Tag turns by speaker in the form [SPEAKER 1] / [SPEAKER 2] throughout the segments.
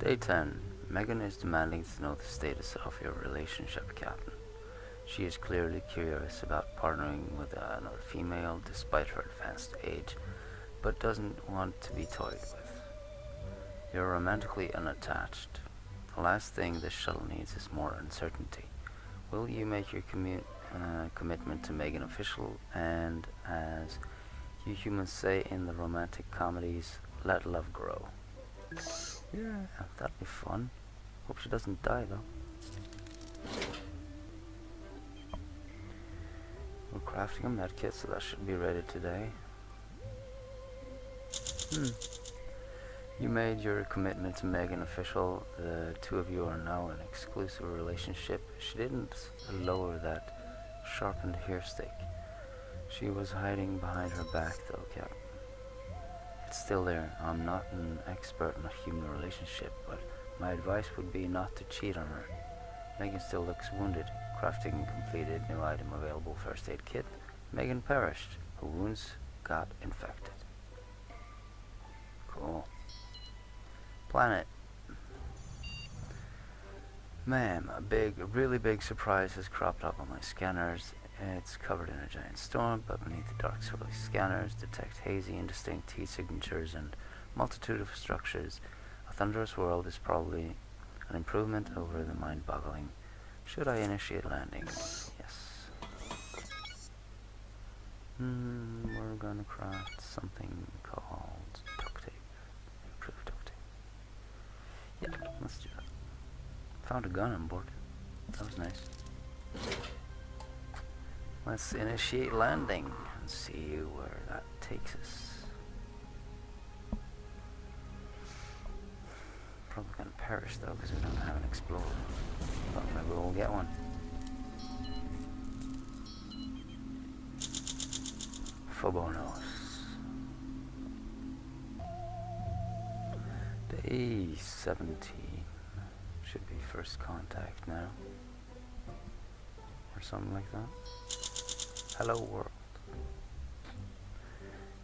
[SPEAKER 1] Day 10. Megan is demanding to know the status of your relationship, Captain. She is clearly curious about partnering with another female despite her advanced age, but doesn't want to be toyed with. You're romantically unattached. The last thing this shuttle needs is more uncertainty. Will you make your commitment to Megan official, and as you humans say in the romantic comedies, let love grow? Yeah, that'd be fun. Hope she doesn't die though. We're crafting a medkit, so that should be ready today. You made your commitment to Megan official. The two of you are now in an exclusive relationship. She didn't lower that sharpened hair stick. She was hiding behind her back though, Cap. It's still there. I'm not an expert in a human relationship, but my advice would be not to cheat on her. Megan still looks wounded. Crafting completed. New item available. First aid kit. Megan perished. Her wounds got infected. Cool. Planet. Ma'am, a really big surprise has cropped up on my scanners. It's covered in a giant storm, but beneath the dark swirly scanners detect hazy, indistinct T signatures and multitude of structures. A thunderous world is probably an improvement over the mind-boggling. Should I initiate landing? Yes. We're gonna craft something called duct tape. Improved duct tape. Yeah, let's do that. Found a gun on board. That was nice. Let's initiate landing and see where that takes us. Probably gonna perish though because we don't have an explorer. But maybe we'll get one. Phobonos. Day 17. Should be first contact now. Or something like that. Hello world.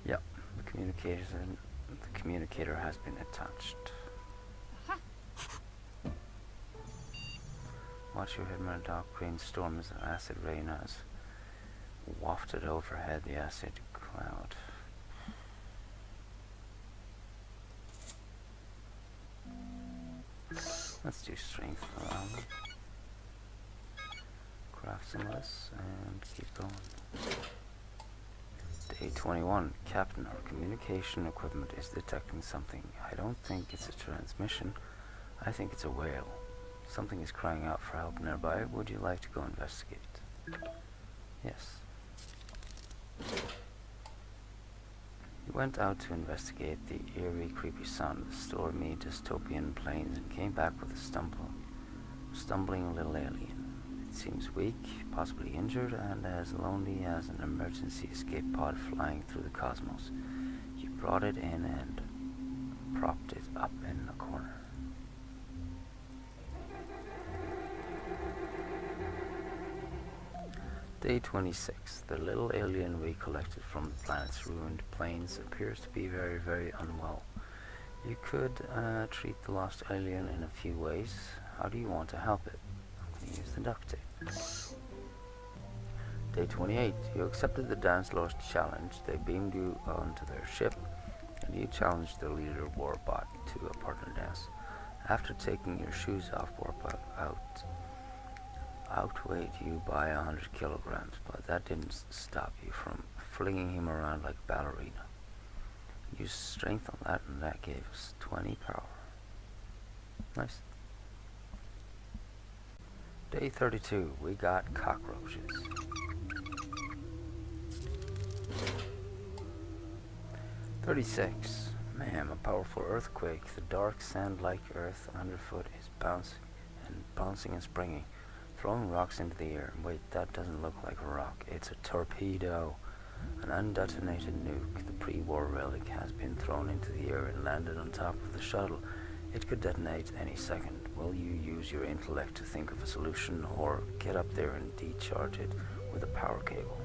[SPEAKER 1] Yep, the communicator has been attached. Watch your head, my dark green storm as an acid rain has wafted overhead the acid cloud. Let's do strength around. Craft some of this and keep going. Day 21. Captain, our communication equipment is detecting something. I don't think it's a transmission. I think it's a whale. Something is crying out for help nearby. Would you like to go investigate? Yes. You went out to investigate the eerie, creepy sound of the stormy dystopian plains and came back with a stumbling little alien. It seems weak, possibly injured, and as lonely as an emergency escape pod flying through the cosmos. You brought it in and propped it up in a corner. Day 26. The little alien we collected from the planet's ruined plains appears to be very, very unwell. You could treat the lost alien in a few ways. How do you want to help it? I'm going to use the duct tape. Day 28. You accepted the Dance Lost challenge. They beamed you onto their ship, and you challenged the leader Warbot to a partner dance. After taking your shoes off, Warbot outweighed you by 100 kilograms, but that didn't stop you from flinging him around like a ballerina. Use strength on that, and that gave us 20 power. Nice. Day 32. We got cockroaches. .36. Man, a powerful earthquake. The dark sand-like earth underfoot is bouncing and springing, throwing rocks into the air. Wait, that doesn't look like a rock. It's a torpedo. An undetonated nuke. The pre-war relic has been thrown into the air and landed on top of the shuttle. It could detonate any second. Will you use your intellect to think of a solution, or get up there and decharge it with a power cable?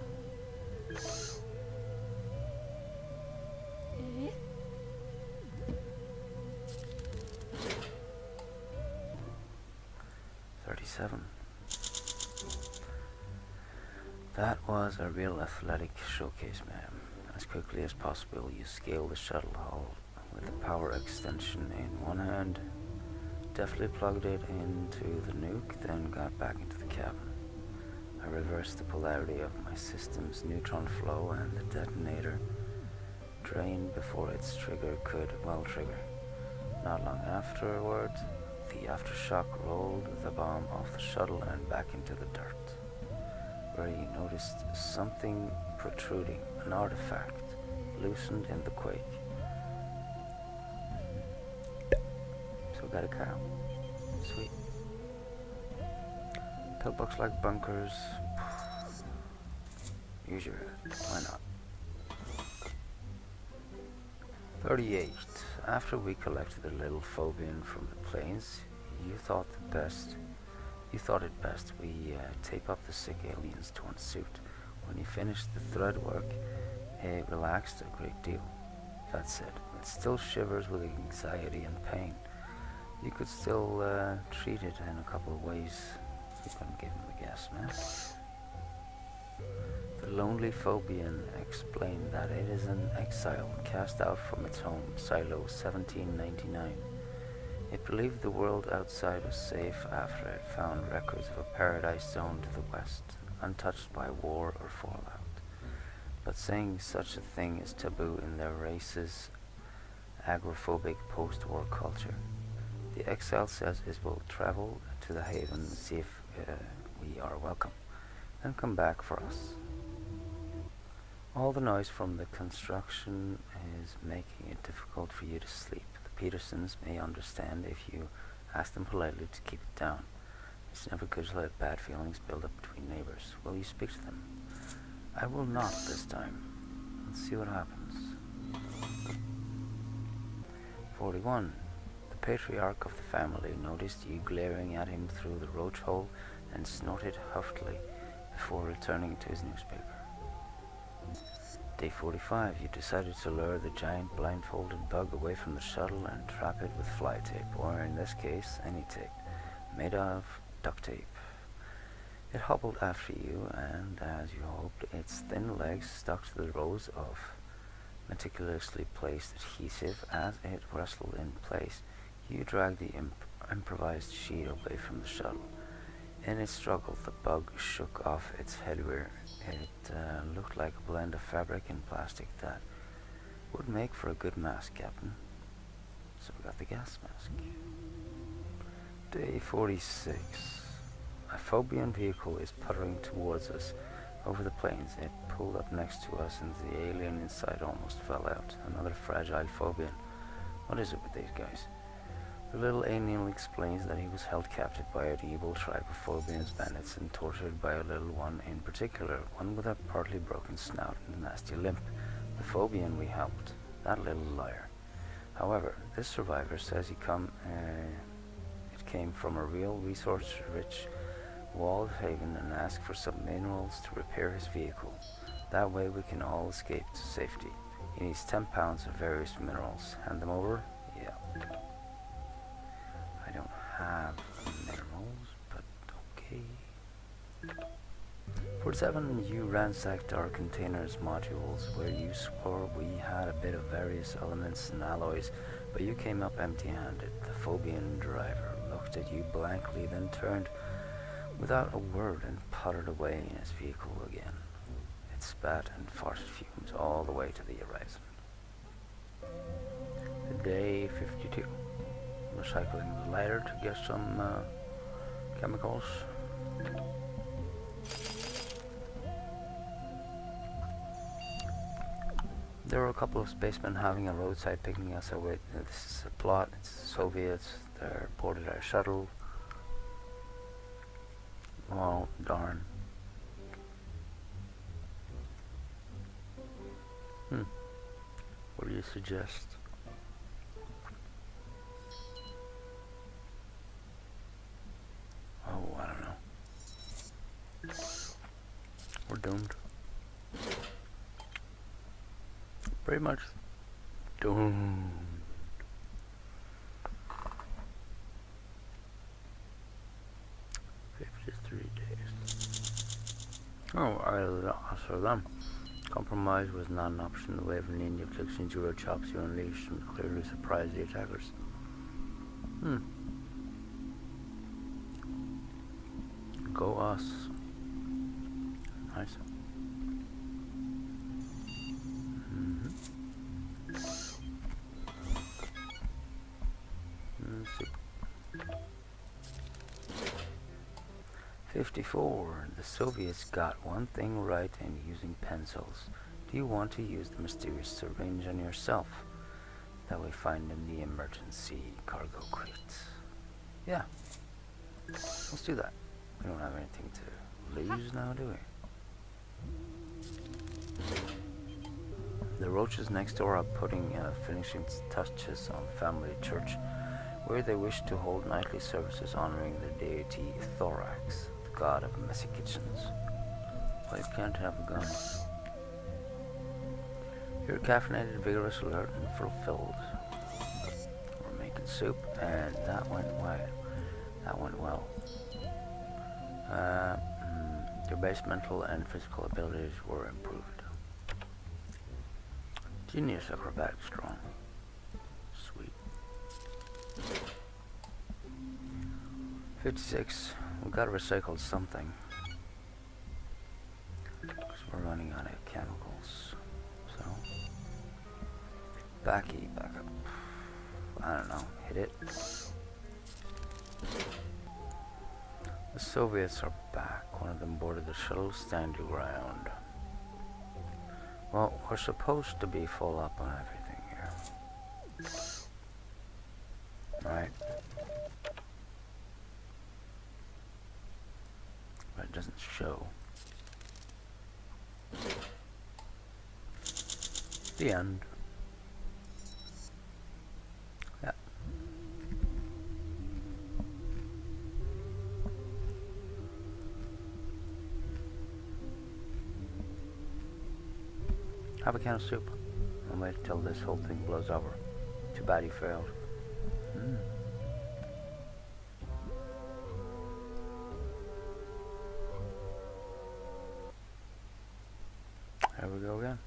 [SPEAKER 1] 47. That was a real athletic showcase, ma'am. As quickly as possible, you scaled the shuttle hull with the power extension in one hand, deftly plugged it into the nuke, then got back into the cabin. I reversed the polarity of my system's neutron flow, and the detonator drained before its trigger could trigger. Not long afterwards, the aftershock rolled the bomb off the shuttle and back into the dirt, where you noticed something protruding, an artifact, loosened in the quake. So we got a cow. Sweet. Pillbox like bunkers. Use your head. Why not? 38. After we collected the little Phobian from the plains, you thought it best we tape up the sick alien's torn suit. When you finished the thread work, it relaxed a great deal. That said, it still shivers with anxiety and pain. You could still treat it in a couple of ways. You couldn't give him the gas mask. The lonely Phobian explained that it is an exile cast out from its home, Silo 1799. It believed the world outside was safe after it found records of a paradise zone to the west, untouched by war or fallout. But saying such a thing is taboo in their race's agoraphobic post-war culture. The exile says it will travel to the haven and see if we are welcome, then come back for us. All the noise from the construction is making it difficult for you to sleep. The Petersons may understand if you ask them politely to keep it down. It's never good to let bad feelings build up between neighbors. Will you speak to them? I will not this time. Let's see what happens. 41. The patriarch of the family noticed you glaring at him through the roach hole and snorted huftily before returning to his newspaper. Day 45, you decided to lure the giant blindfolded bug away from the shuttle and trap it with fly tape, or in this case, any tape, made of duct tape. It hobbled after you, and as you hoped, its thin legs stuck to the rows of meticulously placed adhesive. As it wrestled in place, you dragged the improvised sheet away from the shuttle. In its struggle, the bug shook off its headwear. It looked like a blend of fabric and plastic that would make for a good mask, Captain. So we got the gas mask. Day 46. A Phobian vehicle is puttering towards us over the plains. It pulled up next to us and the alien inside almost fell out. Another fragile Phobian. What is it with these guys? The little alien explains that he was held captive by an evil tribe of Phobians bandits and tortured by a little one in particular, one with a partly broken snout and a nasty limp. The Phobian we helped. That little liar. However, this survivor says it came from a real resource-rich walled haven and asked for some minerals to repair his vehicle. That way we can all escape to safety. He needs 10 pounds of various minerals. Hand them over? Yeah. I don't have minerals, but okay. 47, you ransacked our containers modules where you swore we had a bit of various elements and alloys, but you came up empty-handed. The Phobian driver looked at you blankly, then turned without a word and puttered away in his vehicle again. It spat and farted fumes all the way to the horizon. Day 52. Recycling the lighter to get some chemicals. There were a couple of spacemen having a roadside picnic outside. This is a plot. It's the Soviets. They're boarded our shuttle. Well, darn. What do you suggest? Oh, I don't know. We're doomed. Pretty much doomed. Oh, I'll answer them. Compromise was not an option. The wave of ninja kicks and judo chops you unleashed and clearly surprised the attackers. Go us. Nice. Let's see. 54. The Soviets got one thing right in using pencils. Do you want to use the mysterious syringe on yourself that we find in the emergency cargo crate? Yeah. Let's do that. We don't have anything to lose now, do we? The Roaches next door are putting finishing touches on Family Church, where they wish to hold nightly services honoring the deity Thorax, the god of messy kitchens. Well, you can't have a gun. You're caffeinated, vigorous, alert, and fulfilled. We're making soup, and that went well. Your base mental and physical abilities were improved. Genius acrobatic strong. Sweet. 56. We gotta recycle something. Because we're running out of chemicals. So. Back up. I don't know. Hit it. The Soviets are back. One of them boarded the shuttle. Stand your ground. Well, we're supposed to be full up on everything here. Right? But it doesn't show. The end. Yeah. Have a can of soup. I'll wait till this whole thing blows over. Too bad you failed. There we go again.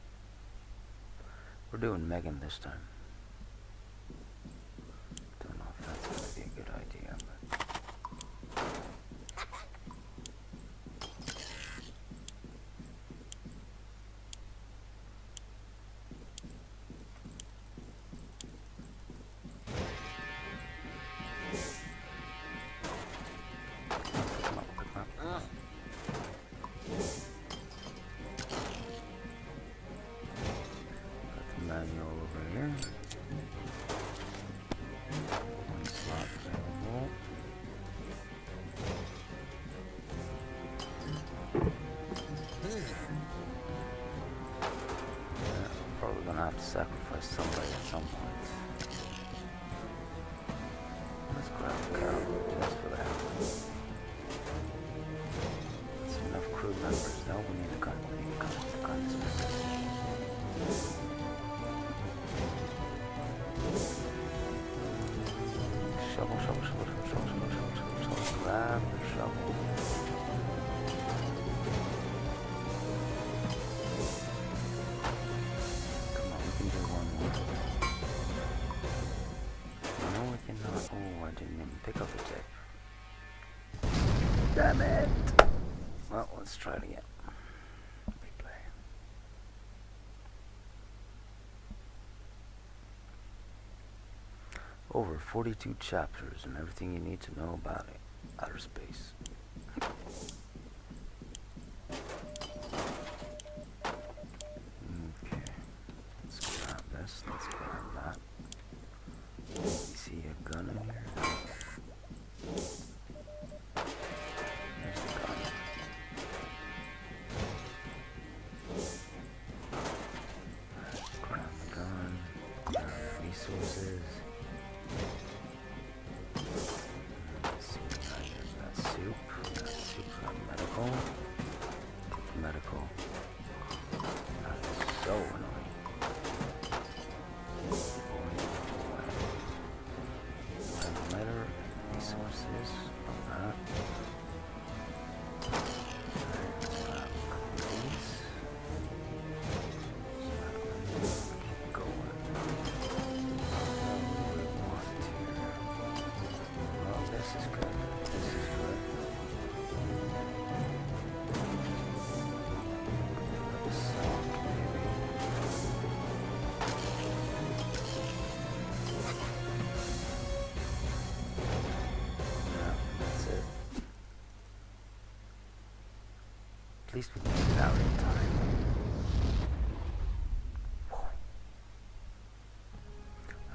[SPEAKER 1] We're doing Megan this time. Don't know if that's going to be a good idea, but... sacrifice somebody at some point. Let's grab a cow just for that. That's enough crew members. No, we need a gun. We need a gun. Shovel. Grab the shovel. Oh, I didn't even pick up the tape. Damn it! Well, let's try it again. Replay. Over 42 chapters and everything you need to know about it. Outer space. Okay. Let's grab this. Let's grab that. See a gun in here? There's the gun. Grab the gun. Grab resources. Let's see, there's that soup. Got medical. Get the medical. That is so annoying. Resources, that. Let's grab least we made it out in time.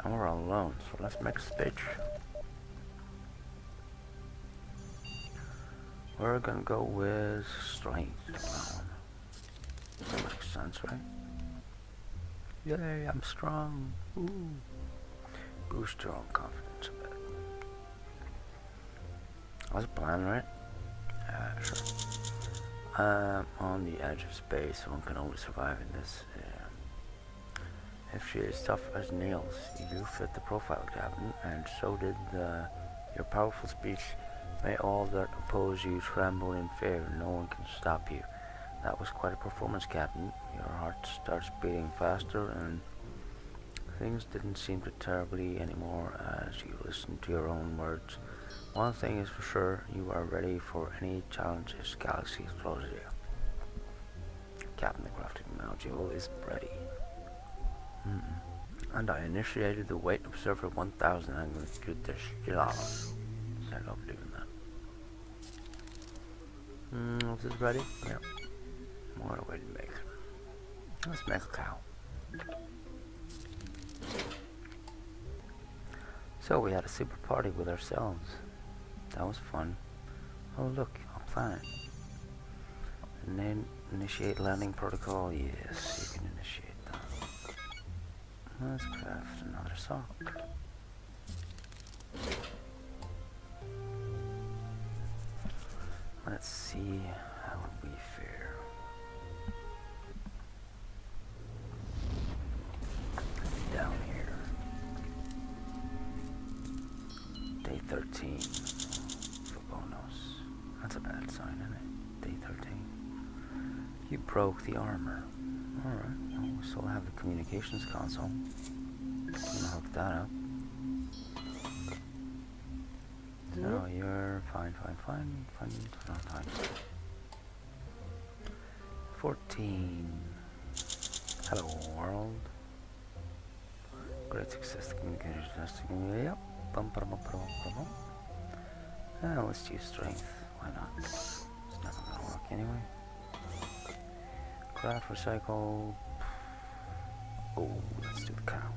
[SPEAKER 1] And we're all alone, so let's make a speech. We're gonna go with strength. That makes sense, right? Yay, I'm strong. Ooh. Boost your own confidence a bit. That's a plan, right? Sure. On the edge of space, one can only survive in this. If she is tough as nails, you fit the profile, Captain, and so did your powerful speech. May all that oppose you tremble in fear. No one can stop you. That was quite a performance, Captain. Your heart starts beating faster, and things didn't seem to terribly anymore as you listened to your own words. One thing is for sure, you are ready for any challenge this galaxy throws at you. Captain, the crafting module is ready. And I initiated the Wait Observer 1000. I'm going to do this job. I don't believe in that. Is this ready? Yeah. What a way to make. Let's make a cow. So we had a super party with ourselves. That was fun. Oh look, a planet. And then initiate landing protocol. Yes, you can initiate that. Let's craft another sock. Let's see how we fare. Down here. Day 13 for bonus. That's a bad sign, isn't it? Day 13. You broke the armor. Alright, well, we still have the communications console. I'm gonna hook that up. So you're fine. 14. Hello, world. Great success. The communications testing. Yep. Let's use strength. Why not? It's never gonna work anyway. Craft, recycle. Oh, let's do the cow.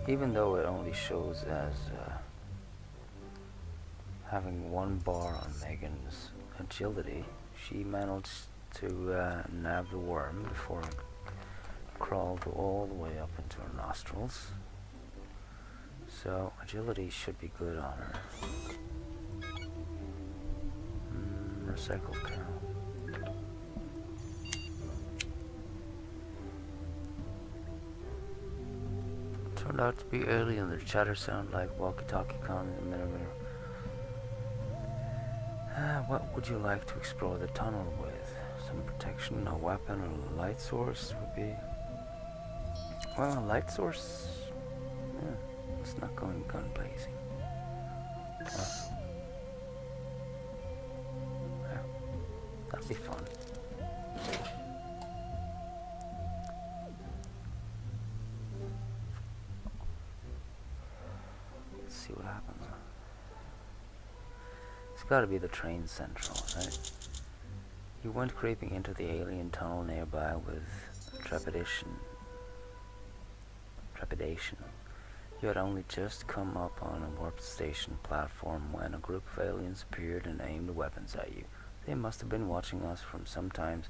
[SPEAKER 1] Even though it only shows as having one bar on Megan's agility, she managed to nab the worm before it crawled all the way up into her nostrils. So agility should be good on her. Recycled cow. Turned out to be early and their chatter sound like walkie-talkie con in a minute. What would you like to explore the tunnel with? Some protection, a weapon, or a light source would be... Well, a light source... Yeah, it's not going gun blazing. Yeah, that'd be fun. Let's see what happens. It's gotta be the train central, right? You went creeping into the alien tunnel nearby with trepidation. You had only just come up on a warp station platform when a group of aliens appeared and aimed weapons at you. They must have been watching us from some times,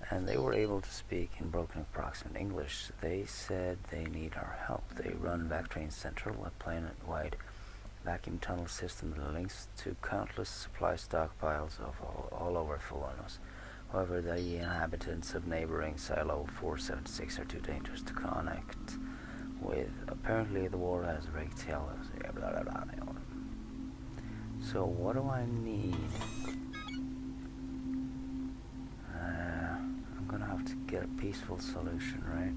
[SPEAKER 1] and they were able to speak in broken approximate English. They said they need our help. They run Backtrain Central, a planet-wide vacuum tunnel system that links to countless supply stockpiles of all over Fulonos. However, the inhabitants of neighboring Silo 476 are too dangerous to connect with. Apparently, the war has wreaked hell. So, what do I need? I'm gonna have to get a peaceful solution, right?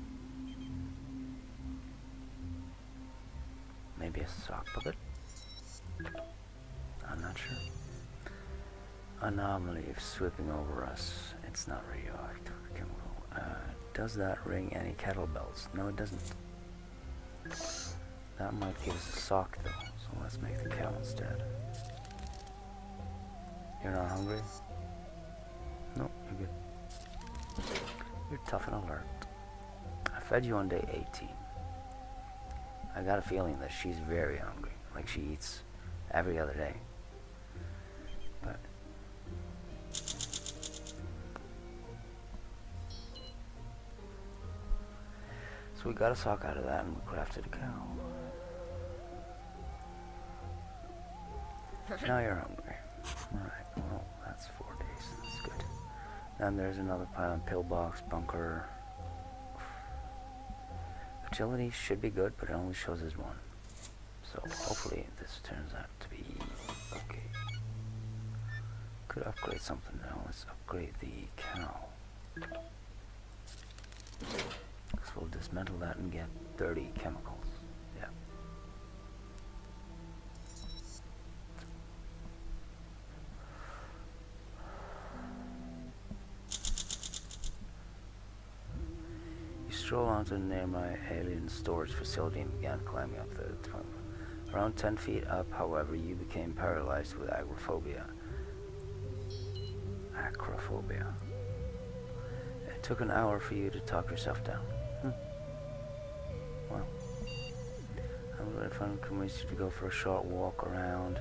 [SPEAKER 1] Maybe a sock puppet? I'm not sure. Anomaly of sweeping over us. It's not radioactive. Does that ring any kettlebells? No, it doesn't. That might give us a sock though, so Let's make the cow instead. You're not hungry? No, you're good. You're tough and alert. I fed you on day 18. I got a feeling that she's very hungry, like she eats every other day. But so we got a sock out of that and we crafted a cow. Now you're hungry. Alright, well, that's 4 days. That's good. Then there's another pillbox, bunker. Agility should be good, but it only shows as 1. So hopefully this turns out to be okay. Could upgrade something now. Let's upgrade the cow. Because we'll dismantle that and get 30 chemicals. Yeah. Stroll onto the nearby alien storage facility and began climbing up the tunnel. Around 10 feet up, however, you became paralyzed with agoraphobia. Acrophobia. It took an hour for you to talk yourself down. Well, I'm going to convince you to go for a short walk around.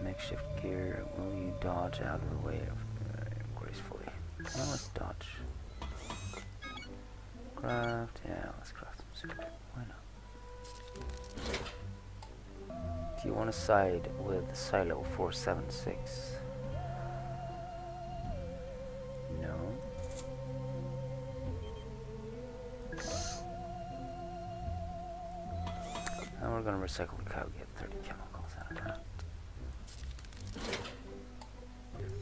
[SPEAKER 1] Makeshift gear. Will you dodge out of the way gracefully? Well, let's dodge. Craft, yeah, let's craft some soup. Why not? Do you want to side with Silo 476? No. And we're gonna recycle the cow, get 30 chemicals out of that.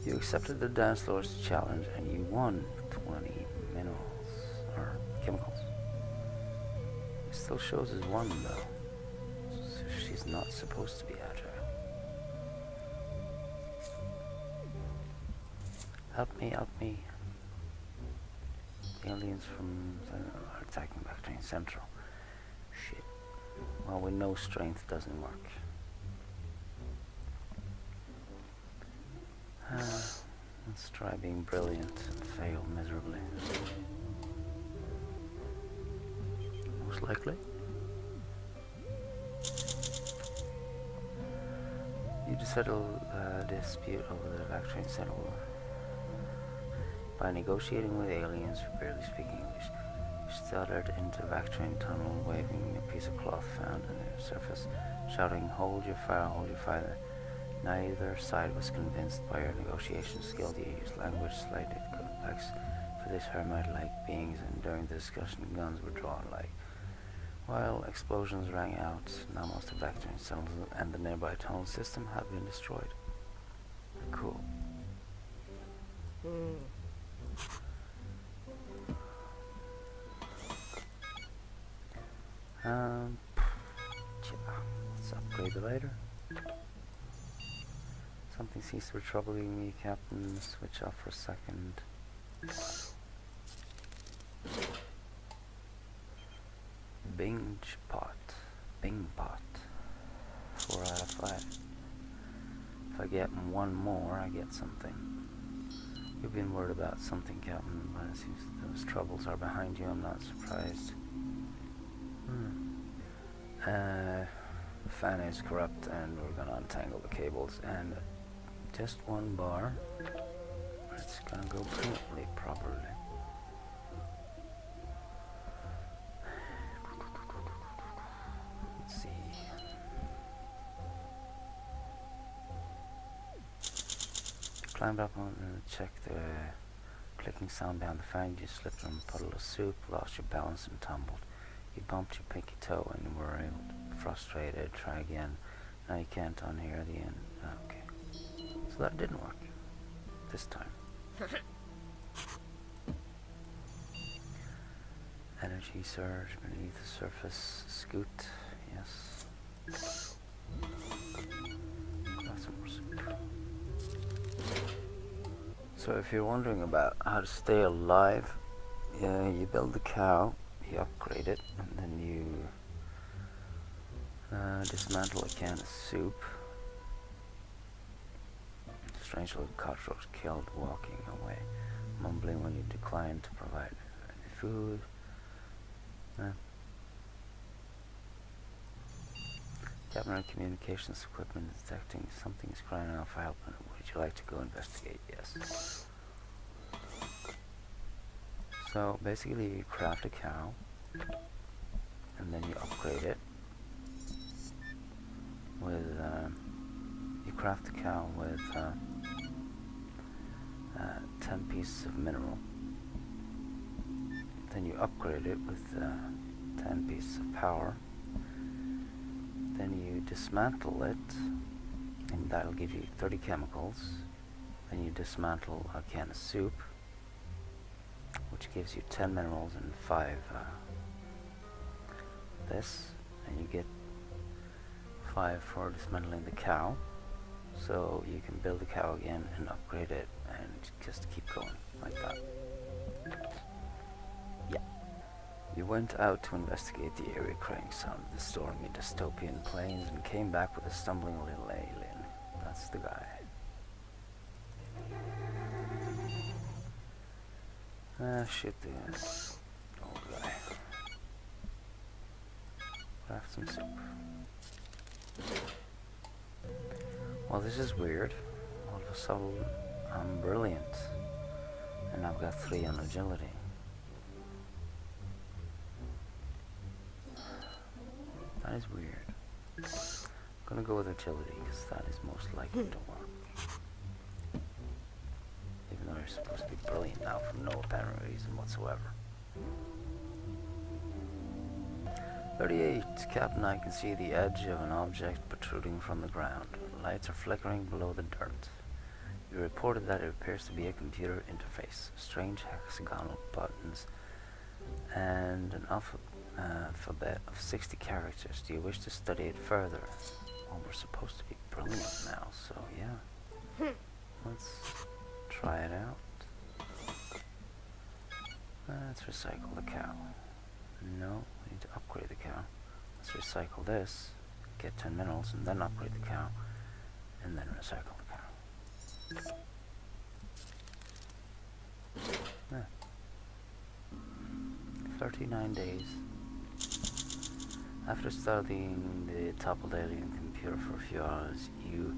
[SPEAKER 1] You accepted the dance floor's challenge and you won 20 minerals. Or chemicals. It still shows as 1 though. So she's not supposed to be agile. Help me, help me. The aliens from are attacking Bactrian Central. Shit. Well, we know strength doesn't work. Let's try being brilliant and fail miserably. Most likely. You to settle a dispute over the Bactrian Central by negotiating with aliens who barely speak English. You stuttered into Bactrian tunnel, waving a piece of cloth found on the surface, shouting, "Hold your fire, hold your fire." Neither side was convinced by your negotiation skill. You used language slightly complex for this hermit-like beings, and during the discussion, guns were drawn like. While explosions rang out, now most of Bactrian tunnels and the nearby tunnel system have been destroyed. Cool. Let's upgrade the lighter. Something seems to be troubling me, Captain. Switch off for a second. Bing pot. 4 out of 5. If I get 1 more, I get something. You've been worried about something, Captain, but it seems those troubles are behind you. I'm not surprised. Fan is corrupt, and we're gonna untangle the cables. And just 1 bar. It's gonna go brilliantly, properly. Let's see. Climbed up on and checked the clicking sound behind the fan. You slipped on a puddle of soup, lost your balance and tumbled. You bumped your pinky toe and were able to, frustrated, try again. Now you can't unhear the end. Okay. So that didn't work. This time. Energy surge beneath the surface. Scoot. Yes. Got some more soup. So if you're wondering about how to stay alive, you build the cow, you upgrade it, and then you Dismantle a can of soup. Strange little cockroach killed walking away, mumbling when you decline to provide any food. Captain communications equipment detecting something is crying out for help. Would you like to go investigate? Yes. So basically you craft a cow and then you upgrade it with you craft the cow with 10 pieces of mineral. Then you upgrade it with 10 pieces of power. Then you dismantle it, and that'll give you 30 chemicals. Then you dismantle a can of soup, which gives you 10 minerals and 5 this, and you get 5 for dismantling the cow. So you can build the cow again and upgrade it and just keep going like that. Yeah. You went out to investigate the area creating sound of the stormy dystopian plains and came back with a stumbling little alien. That's the guy. Shoot the old guy. Craft some soup. Well, this is weird. All of a sudden, I'm brilliant. And I've got 3 on agility. That is weird. I'm gonna go with agility, because that is most likely to work. Even though you're supposed to be brilliant now for no apparent reason whatsoever. 38. Captain, I can see the edge of an object protruding from the ground. Lights are flickering below the dirt. You reported that it appears to be a computer interface. Strange hexagonal buttons and an alphabet of 60 characters. Do you wish to study it further? Well, we're supposed to be brilliant now, so yeah. Let's try it out. Let's recycle the cow. No, we need to upgrade the cow. Let's recycle this, get 10 minerals, and then upgrade the cow, and then recycle the cow. 39 days. After studying the toppled alien computer for a few hours, you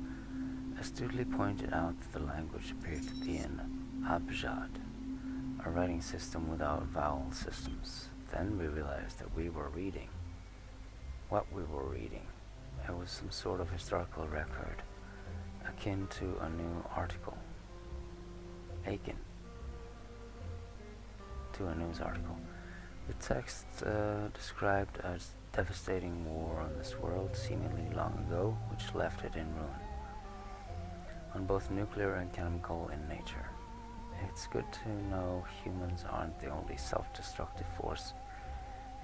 [SPEAKER 1] astutely pointed out that the language appeared to be in Abjad, a writing system without vowel systems. Then we realized that we were reading. What we were reading. It was some sort of historical record, akin to a new article. Akin to a news article. The text described a devastating war on this world seemingly long ago, which left it in ruin, on both nuclear and chemical in nature. It's good to know humans aren't the only self-destructive force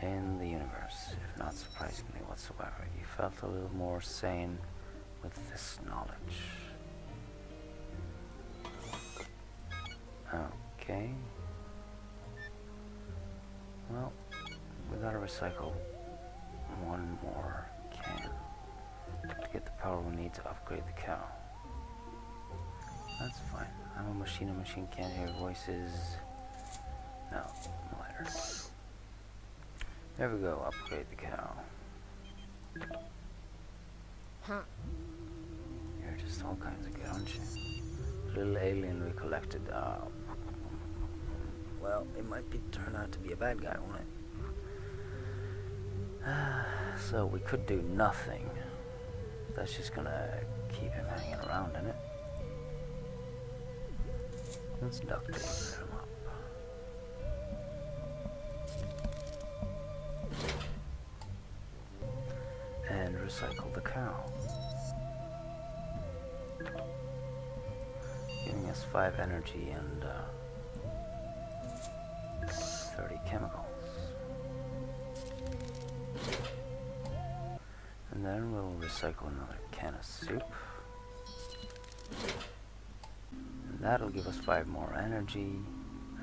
[SPEAKER 1] in the universe, if not surprisingly whatsoever. You felt a little more sane with this knowledge. Okay. Well, we gotta recycle one more can to get the power we need to upgrade the cow. That's fine. I'm a machine can't hear voices. No, later. There we go, upgrade the cow. You're just all kinds of good, aren't you? Little alien we collected. Well, it might turn out to be a bad guy, won't it? So we could do nothing. That's just gonna keep him hanging around, isn't it? Let's duct tape him up. And recycle the cow. Giving us 5 energy and 30 chemicals. And then we'll recycle another can of soup. And that'll give us 5 more energy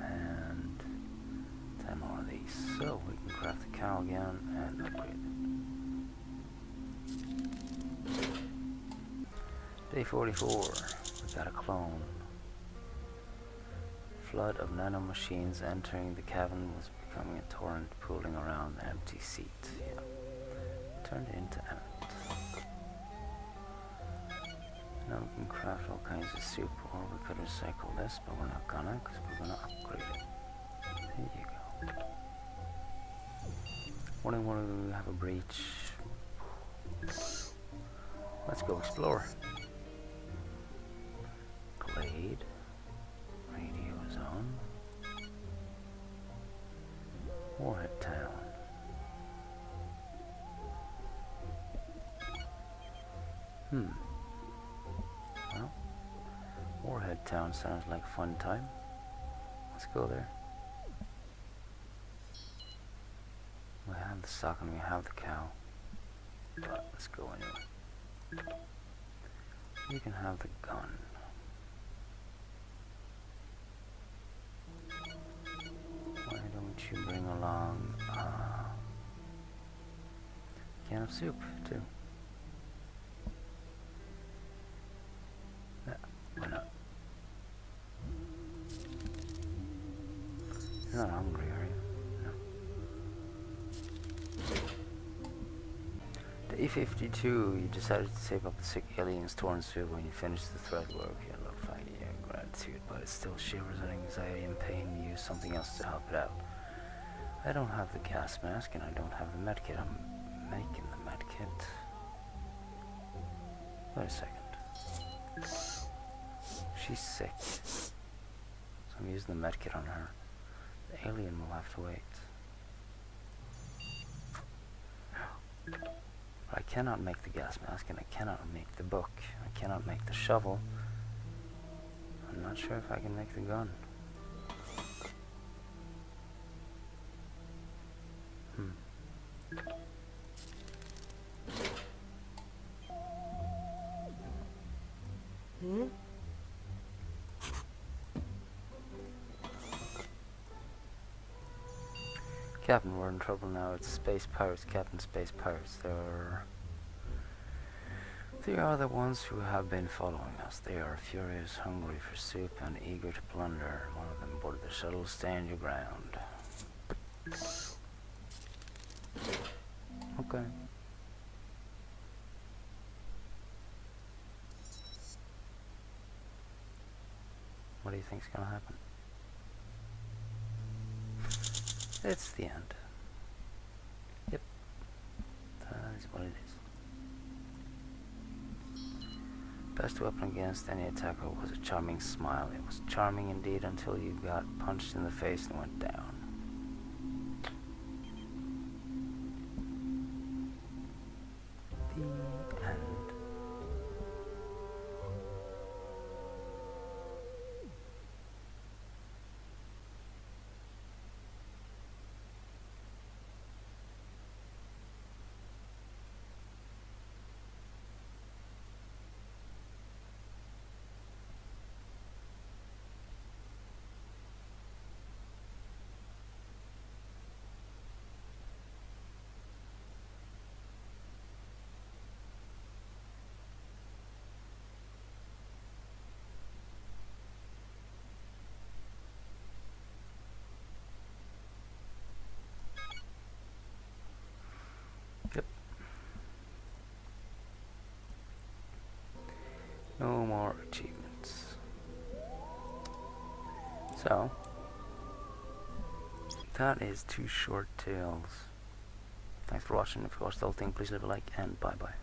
[SPEAKER 1] and 10 more of these. So we can craft the cow again and upgrade it. Day 44. We got a clone. Flood of nanomachines entering the cabin was becoming a torrent pooling around the empty seat. Yeah. Turned into ant. Now we can craft all kinds of soup, or we could recycle this, but we're not gonna, because we're gonna upgrade it. There you go. Morning, we have a breach. Let's go explore. Glade. Radio zone. Warhead Town. Well, Warhead Town sounds like a fun time. Let's go there. We have the sock and we have the cow. But let's go anyway. You can have the gun. Why don't you bring along a can of soup too? Yeah, why not? You're not hungry, are you? Day 52, you decided to save up the sick alien's torn suit. When you finish the thread work, you notify your gratitude, but it still shivers in anxiety and pain. You use something else to help it out. I don't have the gas mask and I don't have the medkit. I'm making the medkit. Wait a second. She's sick. So I'm using the medkit on her. The alien will have to wait. I cannot make the gas mask and I cannot make the book. I cannot make the shovel. I'm not sure if I can make the gun. Captain, we're in trouble now. It's space pirates, Captain Space Pirates. They are the ones who have been following us. They are furious, hungry for soup, and eager to plunder. One of them boarded the shuttle. Stand your ground. Okay. What do you think's gonna happen? It's the end. Yep. That is what it is. Best weapon against any attacker was a charming smile. It was charming indeed until you got punched in the face and went down. The end. Yep. No more achievements. So, that is 2 short tales. Thanks for watching. If you watched the whole thing, please leave a like and bye bye.